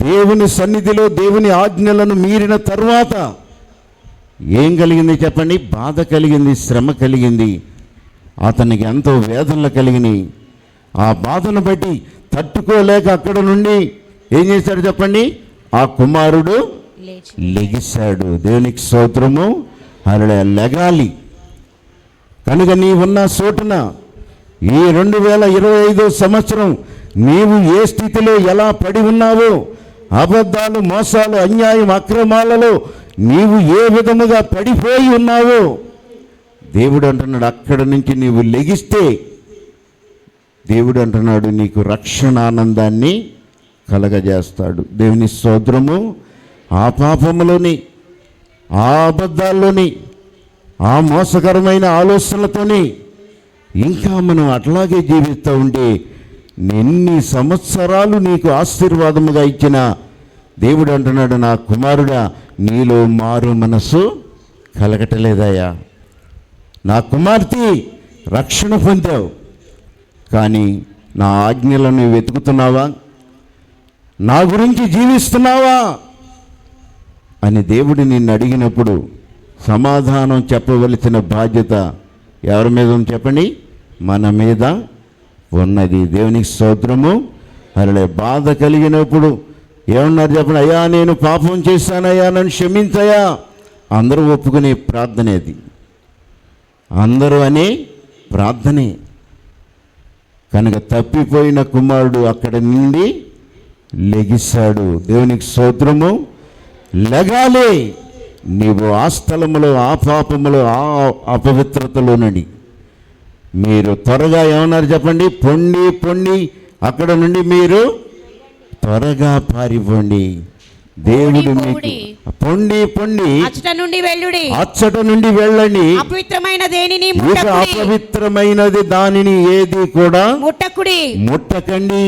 దేవుని సన్నిధిలో దేవుని ఆజ్ఞలను మీరిన తరువాత ఏం కలిగింది చెప్పండి? బాధ కలిగింది, శ్రమ కలిగింది, అతనికి ఎంతో వేదనలు కలిగినాయి. ఆ బాధను బట్టి తట్టుకోలేక అక్కడ నుండి ఏం చేశాడు చెప్పండి? ఆ కుమారుడు లెగిశాడు. దేవునికి స్తోత్రము, హల్లెలూయా. లెగాలి. కనుక నీవున్న చోటున ఈ 2025 సంవత్సరం నీవు ఏ స్థితిలో ఎలా పడి ఉన్నావో, అబద్ధాలు, మోసాలు, అన్యాయం, అక్రమాలలో నీవు ఏ విధముగా పడిపోయి ఉన్నావో దేవుడు అంటున్నాడు, అక్కడ నుంచి నీవు లెగిస్తే దేవుడు అంటున్నాడు నీకు రక్షణ ఆనందాన్ని కలగజేస్తాడు. దేవుని స్తోత్రము. ఆ పాపములోని, ఆ అబద్ధాల్లోని, ఆ మోసకరమైన ఆలోచనలతోని ఇంకా మనం అట్లాగే జీవిస్తూ ఉంటే ఎన్ని సంవత్సరాలు నీకు ఆశీర్వాదముగా ఇచ్చిన దేవుడు అంటున్నాడు, నా కుమారుడా నీలో మారు మనసు కలగటలేదయ్యా, నా కుమార్తె రక్షణ పొందావు, కానీ నా ఆజ్ఞలను వెతుకుతున్నావా, నా గురించి జీవిస్తున్నావా అని దేవుడు నిన్ను అడిగినప్పుడు సమాధానం చెప్పవలసిన బాధ్యత ఎవరి మీద ఉంది చెప్పండి? మన మీద ఉన్నది. దేవునికి స్తోత్రము. అలా బాధ కలిగినప్పుడు ఏమన్నారు చెప్పండి? అయ్యా నేను పాపం చేశానయ్యా, నన్ను క్షమించయ్యా. అందరూ ఒప్పుకునే ప్రార్థనే అది, అందరూ అనే ప్రార్థనే. కనుక తప్పిపోయిన కుమారుడు అక్కడి నుండి లెగిశాడు. దేవునికి స్తోత్రము. లెగాలి. నీవు ఆ స్థలములో, ఆ పాపములో, ఆ అపవిత్రతలోనండి మీరు త్వరగా ఏమన్నారు చెప్పండి? పొండి అక్కడ నుండి మీరు త్వరగా పారిపోండి. దేవుడు మీకు పొండి అచ్చట నుండి వెళ్ళండి. అపవిత్రమైన దేనిని అపవిత్రమైనది దానిని ఏది కూడా ముట్టకండి.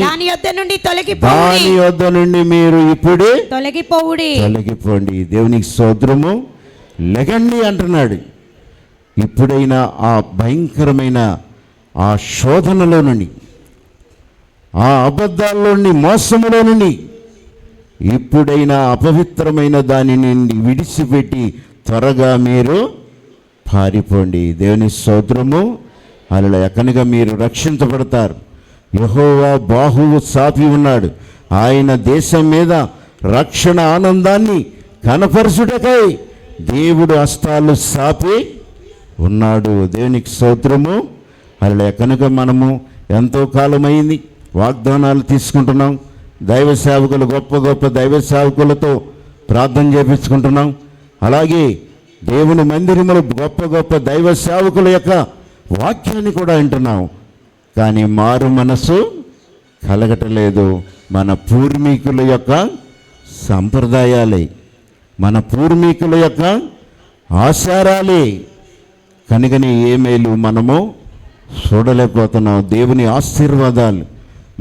దాని యొద్ద నుండి మీరు ఇప్పుడే తొలగిపోండి. దేవునికి స్తోత్రము. లెగండి అంటున్నాడు. ఇప్పుడైనా ఆ భయంకరమైన ఆ శోధనలో నుండి, ఆ అబద్ధాల్లో నుండి, మోసములో నుండి ఇప్పుడైనా అపవిత్రమైన దానిని విడిచిపెట్టి త్వరగా మీరు పారిపోండి. దేవుని స్తోత్రము. అలా కనుక మీరు రక్షించబడతారు. యెహోవా బాహువు చాపి ఉన్నాడు, ఆయన దేశం మీద రక్షణ ఆనందాన్ని కనపరచుటకై దేవుడు హస్తాలు చాపి ఉన్నాడు. దేవునికి స్తోత్రము. అలా కనుక మనము ఎంతో కాలమైంది వాగ్దానాలు తీసుకుంటున్నాం. దైవ సేవకులు, గొప్ప దైవ సేవకులతో ప్రార్థన చేపించుకుంటున్నాం. అలాగే దేవుని మందిరములు గొప్ప దైవ సేవకుల యొక్క వాక్యాన్ని కూడా వింటున్నాం. కానీ మారు మనసు కలగటలేదు. మన పూర్వీకుల యొక్క సంప్రదాయాలే, మన పూర్వీకుల యొక్క ఆచారాలే కనుకని ఏ మేలు మనము చూడలేకపోతున్నాం. దేవుని ఆశీర్వాదాలు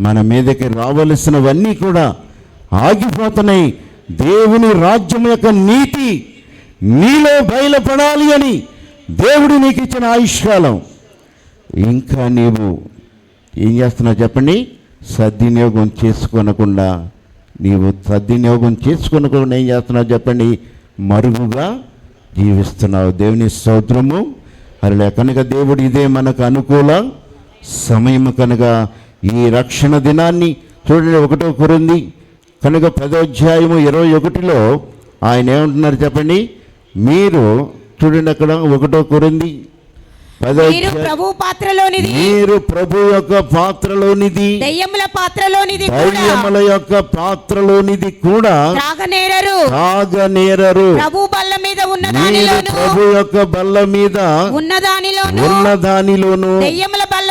మన మీదకి రావలసినవన్నీ కూడా ఆగిపోతున్నాయి. దేవుని రాజ్యం యొక్క నీతి నీలో బయలుపడాలి అని దేవుడు నీకు ఇచ్చిన ఆయుష్కాలం ఇంకా నీవు ఏం చేస్తున్నావు చెప్పండి? సద్వినియోగం చేసుకోనకుండా ఏం చేస్తున్నావు చెప్పండి? మరుగుగా జీవిస్తున్నావు. దేవుని స్తోత్రము. అలా కనుక దేవుడు ఇదే మనకు అనుకూల సమయం కనుక ఈ రక్షణ దినాన్ని చూడండి. 1 కొరింథీ కనుక 10వ అధ్యాయము 21లో ఆయన ఏమంటున్నారు చెప్పండి? మీరు చూడండి అక్కడ 1 కొరింథీ 10వ మీరు ప్రభు యొక్క పాత్రలోనిది, దయ్యముల యొక్క పాత్రలోనిది కూడా త్రాగనేరరు. ప్రభు యొక్క బల్ల మీద ఉన్న దానిలోను, దయ్యముల బల్ల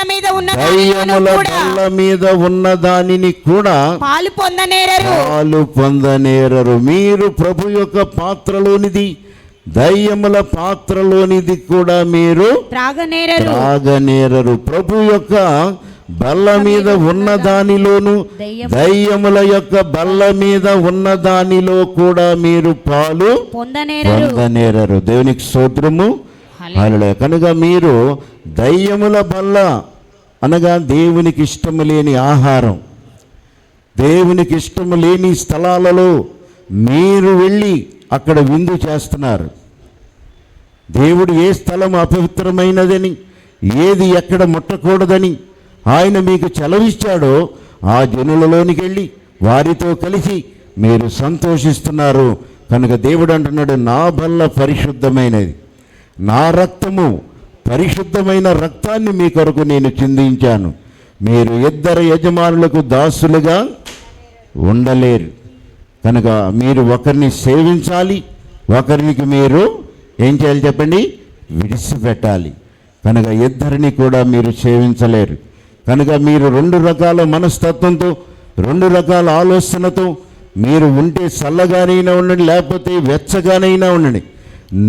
మీద ఉన్న దానిని కూడా పాలు పొందనేరరు. మీరు ప్రభు యొక్క పాత్రలోనిది, దయ్యముల పాత్రలోనిది కూడా మీరు త్రాగనేరరు. ప్రభు యొక్క బల్ల మీద ఉన్న దానిలోను, దయ్యముల యొక్క బల్ల మీద ఉన్న దానిలో కూడా మీరు పాలు పొందనేరరు. దేవునికి స్తోత్రము. హల్లెలూయా. కనుక మీరు దయ్యముల బల్ల అనగా దేవునికి ఇష్టము లేని ఆహారం, దేవునికి ఇష్టము లేని స్థలాలలో మీరు వెళ్ళి అక్కడ విందు చేస్తున్నారు. దేవుడు ఏ స్థలం అపవిత్రమైనదని, ఏది ఎక్కడ ముట్టకూడదని ఆయన మీకు చెలవిచ్చాడో ఆ జనులలోనికి వెళ్ళి వారితో కలిసి మీరు సంతోషిస్తున్నారు. కనుక దేవుడు అంటున్నాడు, నా బల్ల పరిశుద్ధమైనది, నా రక్తము పరిశుద్ధమైన రక్తాన్ని మీ కొరకు నేను చిందించాను. మీరు ఇద్దరు యజమానులకు దాసులుగా ఉండలేరు. కనుక మీరు ఒకరిని సేవించాలి, ఒకరికి మీరు ఏం చేయాలి చెప్పండి, విడిచిపెట్టాలి. కనుక ఇద్దరిని కూడా మీరు సేవించలేరు. కనుక మీరు రెండు రకాల మనస్తత్వంతో, రెండు రకాల ఆలోచనతో మీరు ఉంటే చల్లగానైనా ఉండండి, లేకపోతే వెచ్చగానైనా ఉండండి.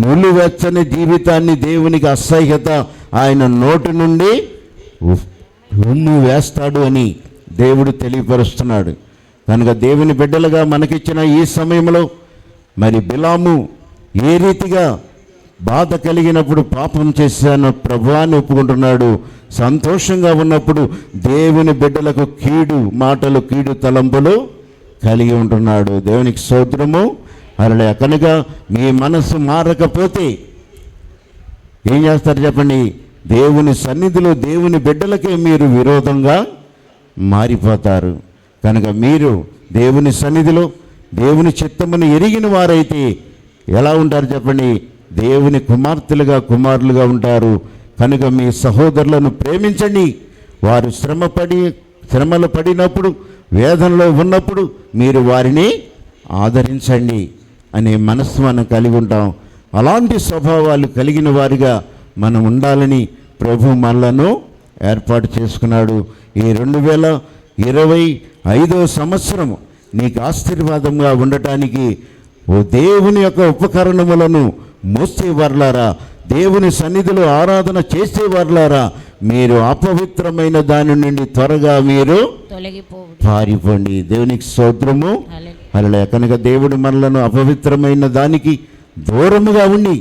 నులివెచ్చని జీవితాన్ని దేవునికి అసహ్యత, ఆయన నోటి నుండి ఉమ్ము వేస్తాడు అని దేవుడు తెలియపరుస్తున్నాడు. కనుక దేవుని బిడ్డలుగా మనకిచ్చిన ఈ సమయంలో మరి బిలాము ఏ రీతిగా బాధ కలిగినప్పుడు పాపం చేశాను ప్రభువాన్ని ఒప్పుకుంటున్నాడు. సంతోషంగా ఉన్నప్పుడు దేవుని బిడ్డలకు కీడు మాటలు, కీడు తలంపులు కలిగి ఉంటున్నాడు. దేవునికి స్తోత్రము. అలా కనుక మీ మనసు మారకపోతే ఏం చేస్తారు చెప్పండి, దేవుని సన్నిధిలో దేవుని బిడ్డలకే మీరు విరోధంగా మారిపోతారు. కనుక మీరు దేవుని సన్నిధిలో దేవుని చిత్తమును ఎరిగిన వారైతే ఎలా ఉంటారు చెప్పండి, దేవుని కుమార్తెలుగా కుమారులుగా ఉంటారు. కనుక మీ సహోదరులను ప్రేమించండి. వారు శ్రమలు పడినప్పుడు, వేదనలో ఉన్నప్పుడు మీరు వారిని ఆదరించండి అనే మనస్సు మనం కలిగి ఉంటాం. అలాంటి స్వభావాలు కలిగిన వారిగా మనం ఉండాలని ప్రభు మనలను ఏర్పాటు చేసుకున్నాడు. ఈ 2025 సంవత్సరం నీకు ఆశీర్వాదంగా ఉండటానికి ఓ దేవుని యొక్క ఉపకరణములను మోసేవారులారా, దేవుని సన్నిధిలో ఆరాధన చేసేవారులారా, మీరు అపవిత్రమైన దాని నుండి త్వరగా మీరు పారిపోండి. దేవునికి స్తోత్రము. అలా కనుక దేవుడు మనలను అపవిత్రమైన దానికి దూరముగా ఉండి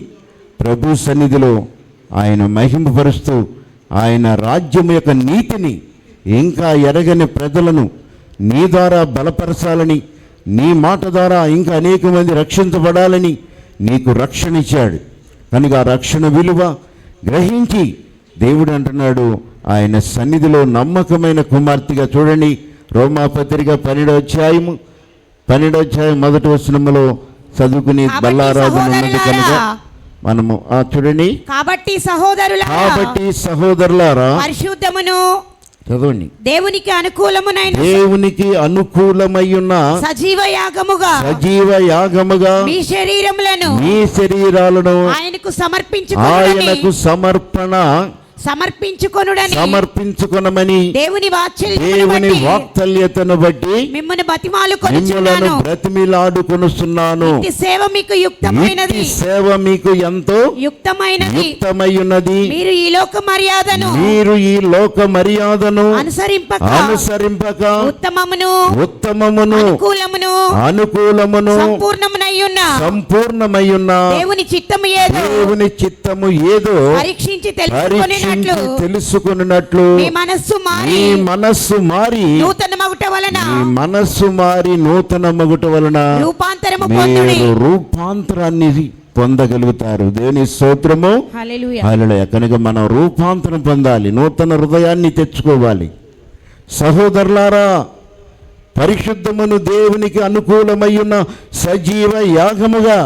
ప్రభు సన్నిధిలో ఆయన మహిమపరుస్తూ ఆయన రాజ్యం యొక్క నీతిని ఇంకా ఎరగని ప్రజలను నీ ద్వారా బలపరచాలని, నీ మాట ద్వారా ఇంకా అనేక మంది రక్షించబడాలని నీకు రక్షణ ఇచ్చాడు. కనుక ఆ రక్షణ విలువ గ్రహించి దేవుడు అంటున్నాడు ఆయన సన్నిధిలో నమ్మకమైన కుమార్తెగా. చూడండి, రోమాపత్రిక 12వ అధ్యాయం 1వ వచనములో చదువుకుని బల్లారాజు ఉన్నది కనుక మనము చూడండి, కాబట్టి సహోదరులారా పరిశుద్ధమును చదవండి, దేవునికి అనుకూలమయ్యున్న సజీవ యాగముగా మీ శరీరాలను ఆయనకు సమర్పించుకొనమని దేవుని వాత్సల్యతను బట్టి మిమ్మల్ని బ్రతిమిలాడుకొనుచున్నాను. సేవ మీకు ఎంతో యుక్తమైనది. మీరు ఈ లోక మర్యాదను అనుసరింపక ఉత్తమమును అనుకూలమును సంపూర్ణమయ్యున్న దేవుని చిత్తము ఏదో పరీక్షించి తెలుసుకున్నట్లు మీ మనస్సు మారి నూతన మగుట వలన రూపాంతరాన్ని పొందగలుగుతారు. దేవుని స్తోత్రము. హల్లెలూయా. కనుక మనం రూపాంతరం పొందాలి, నూతన హృదయాన్ని తెచ్చుకోవాలి. సహోదరులారా, పరిశుద్ధమును దేవునికి అనుకూలమయ్యున్న సజీవ యాగముగా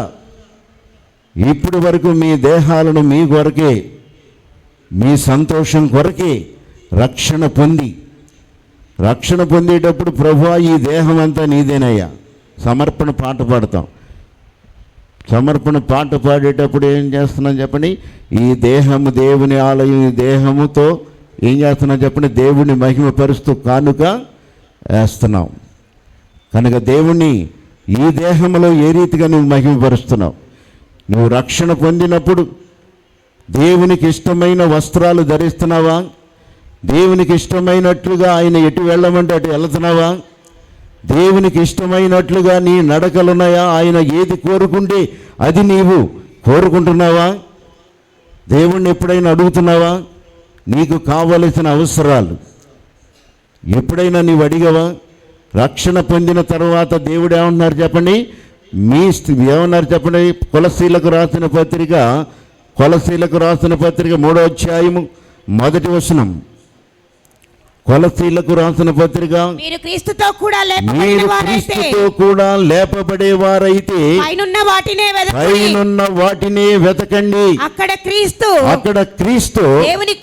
ఇప్పటి వరకు మీ దేహాలను మీ కొరకే, మీ సంతోషం కొరకే రక్షణ పొందేటప్పుడు ప్రభువా ఈ దేహం అంతా నీదేనయ్యా, సమర్పణ పాట పాడతాం. సమర్పణ పాట పాడేటప్పుడు ఏం చేస్తున్నాం చెప్పండి, ఈ దేహము దేవుని ఆలయం, ఈ దేహముతో ఏం చేస్తున్నాం చెప్పండి, దేవుని మహిమపరుస్తూ కానుక వేస్తున్నాం. కనుక దేవుణ్ణి ఈ దేహంలో ఏ రీతిగా నువ్వు మహిమపరుస్తున్నావు? నువ్వు రక్షణ పొందినప్పుడు దేవునికి ఇష్టమైన వస్త్రాలు ధరిస్తున్నావా? దేవునికి ఇష్టమైనట్లుగా ఆయన ఎటు వెళ్ళమంటే అటు వెళుతున్నావా? దేవునికి ఇష్టమైనట్లుగా నీ నడకలున్నాయా? ఆయన ఏది కోరుకుంటే అది నీవు కోరుకుంటున్నావా? దేవుణ్ణి ఎప్పుడైనా అడుగుతున్నావా? నీకు కావలసిన అవసరాలు ఎప్పుడైనా నీవు అడిగవా? రక్షణ పొందిన తర్వాత దేవుడు ఏమన్నారు చెప్పండి, ఏమన్నారు చెప్పండి? కొలసీలకు రాసిన పత్రిక 3వ అధ్యాయము 1వ వచనం. కొలసీలకు రాసిన పత్రిక, మీరు క్రీస్తుతో కూడా మీరు క్రీస్తుతో కూడా లేపబడేవారైతే పైనున్న వాటినే వెతకండి. అక్కడ క్రీస్తు దేవుని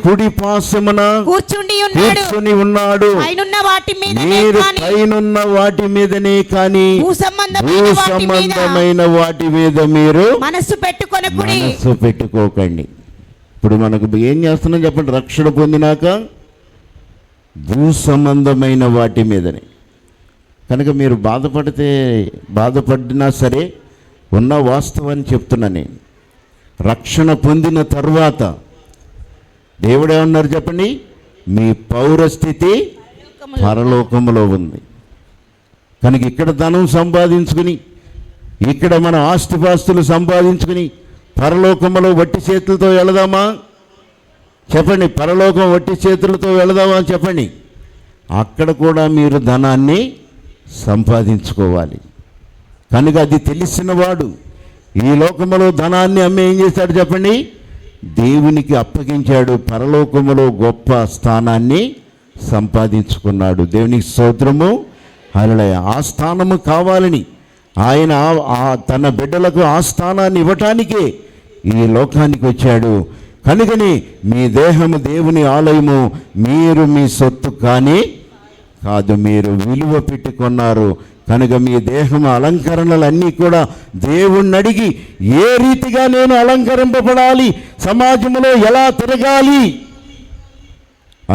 కుడి పార్శ్వమున కూర్చుని ఉన్నాడు. మీరు పైనున్న వాటి మీదనే కానీ భూసంబంధమైన వాటి మీద మీరు మనస్సు పెట్టుకోకండి. ఇప్పుడు మనకు ఏం చేస్తున్నాం చెప్పండి? రక్షణ పొందినాక భూ సంబంధమైన వాటి మీదనే. కనుక మీరు బాధపడినా సరే ఉన్న వాస్తవాన్ని చెప్తున్నా నేను. రక్షణ పొందిన తర్వాత దేవుడు ఏమన్నారు చెప్పండి? మీ పౌరస్థితి పరలోకములో ఉంది. కనుక ఇక్కడ ధనం సంపాదించుకుని, ఇక్కడ మన ఆస్తిపాస్తులు సంపాదించుకుని పరలోకములో వట్టి చేతులతో వెళదామా చెప్పండి? పరలోకం వట్టి చేతులతో వెళదామా చెప్పండి? అక్కడ కూడా మీరు ధనాన్ని సంపాదించుకోవాలి. కనుక అది తెలిసినవాడు ఈ లోకములో ధనాన్ని అమ్మి ఏం చేశాడు చెప్పండి? దేవునికి అప్పగించాడు. పరలోకములో గొప్ప స్థానాన్ని సంపాదించుకున్నాడు. దేవునికి స్తోత్రము, హల్లెలూయా. ఆ స్థానము కావాలని ఆయన తన బిడ్డలకు ఆ స్థానాన్ని ఇవ్వటానికే ఈ లోకానికి వచ్చాడు. కనుకని మీ దేహము దేవుని ఆలయము, మీరు మీ సొత్తు కానీ కాదు, మీరు విలువ పెట్టుకున్నారు. కనుక మీ దేహం అలంకరణలన్నీ కూడా దేవుణ్ణి అడిగి ఏ రీతిగా నేను అలంకరింపబడాలి, సమాజంలో ఎలా తిరగాలి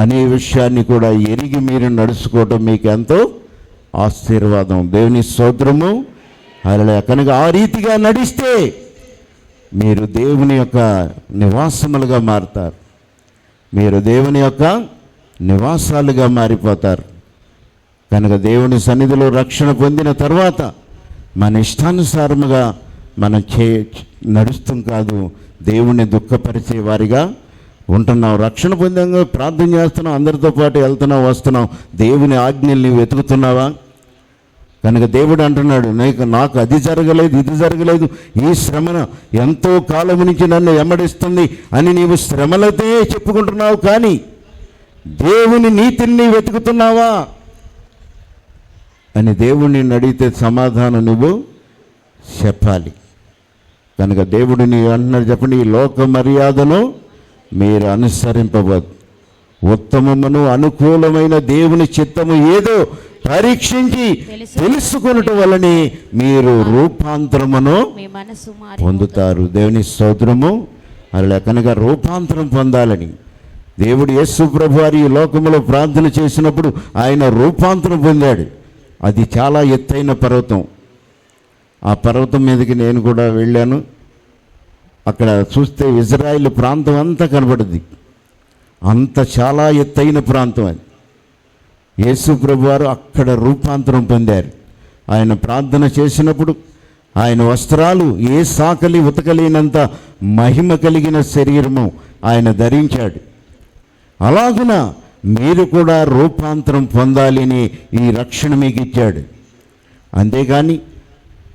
అనే విషయాన్ని కూడా ఎరిగి మీరు నడుచుకోవటం మీకు ఎంతో ఆశీర్వాదం. దేవుని స్తోత్రము, హల్లెలూయా. కనుక ఆ రీతిగా నడిస్తే మీరు దేవుని యొక్క నివాసములుగా మారుతారు. మీరు దేవుని యొక్క నివాసాలుగా మారిపోతారు. కనుక దేవుని సన్నిధిలో రక్షణ పొందిన తర్వాత మన ఇష్టానుసారముగా మనం నడుస్తాం కాదు, దేవుణ్ణి దుఃఖపరిచే వారిగా ఉంటున్నాం. రక్షణ పొందంగా ప్రార్థన చేస్తున్నాం, అందరితో పాటు వెళ్తున్నాం వస్తున్నాం. దేవుని ఆజ్ఞల్ని వెతుకుతున్నావా? కనుక దేవుడు అంటున్నాడు, నాకు అది జరగలేదు, ఇది జరగలేదు, ఈ శ్రమ ఎంతో కాలం నుంచి నన్ను వెంబడిస్తుంది అని నీవు శ్రమలతో చెప్పుకుంటున్నావు, కానీ దేవుని నీతిని వెతుకుతున్నావా అని దేవుణ్ణి అడిగితే సమాధానం నువ్వు చెప్పాలి. కనుక దేవుడు నీ అంటున్నాడు చెప్పండి, ఈ లోక మర్యాదను మీరు అనుసరింపవద్దు, ఉత్తమమును అనుకూలమైన దేవుని చిత్తము ఏదో పరీక్షించి తెలుసుకొనటం వల్లనే మీరు రూపాంతరమును పొందుతారు. దేవుని స్తోత్రము, అలా. కనుక రూపాంతరం పొందాలని దేవుడు యేసు ప్రభు వారి ఈ లోకములో ప్రార్థన చేసినప్పుడు ఆయన రూపాంతరం పొందాడు. అది చాలా ఎత్తైన పర్వతం. ఆ పర్వతం మీదకి నేను కూడా వెళ్ళాను. అక్కడ చూస్తే ఇజ్రాయిల్ ప్రాంతం అంతా కనబడుద్ది. అంత చాలా ఎత్తైన ప్రాంతం అది. యేసు ప్రభు వారు అక్కడ రూపాంతరం పొందారు. ఆయన ప్రార్థన చేసినప్పుడు ఆయన వస్త్రాలు ఏ సాకలి ఉతకలేనంత మహిమ కలిగిన శరీరము ఆయన ధరించాడు. అలాగున మీరు కూడా రూపాంతరం పొందాలని ఈ రక్షణ మీకు ఇచ్చాడు. అంతేగాని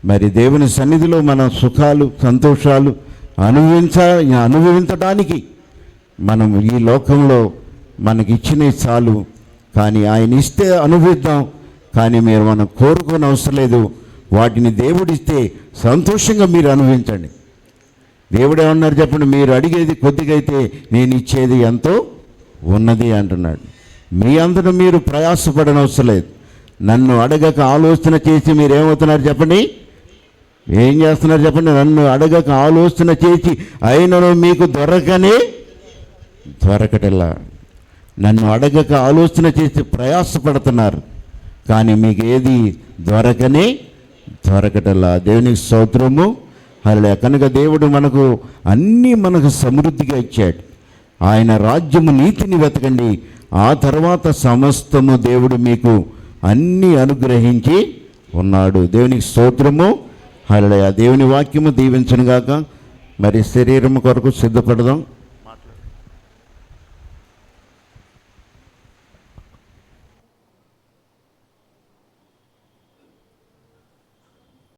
మరి దేవుని సన్నిధిలో మన సుఖాలు సంతోషాలు అనుభవించడానికి మనం ఈ లోకంలో మనకి ఇచ్చినవి చాలు, కానీ ఆయన ఇస్తే అనుభవిద్దాం, కానీ మనం కోరుకోని అవసరం లేదు. వాటిని దేవుడిస్తే సంతోషంగా మీరు అనుభవించండి. దేవుడు ఏమన్నారు చెప్పండి, మీరు అడిగేది కొద్దిగైతే నేను ఇచ్చేది ఎంతో ఉన్నది అంటున్నాడు. మీ అందరూ మీరు ప్రయాసపడని అవసరం లేదు. నన్ను అడగక ఆలోచన చేసి మీరు ఏమవుతున్నారు చెప్పండి, ఏం చేస్తున్నారు చెప్పండి? నన్ను అడగక ఆలోచన చేసి అయినను మీకు దొరకటల్లా. నన్ను అడగక ఆలోచన చేసి ప్రయాసపడుతున్నారు, కానీ మీకు ఏది దొరకటల్లా. దేవునికి స్తోత్రము, హల్లెలూయా. కనుక దేవుడు మనకు సమృద్ధిగా ఇచ్చాడు. ఆయన రాజ్యము నీతిని వెతకండి, ఆ తర్వాత సమస్తము దేవుడు మీకు అన్నీ అనుగ్రహించి ఉన్నాడు. దేవునికి స్తోత్రము, హల్లెలూయా. దేవుని వాక్యము దీవించునుగాక. మరి శరీరము కొరకు సిద్ధపడదాం.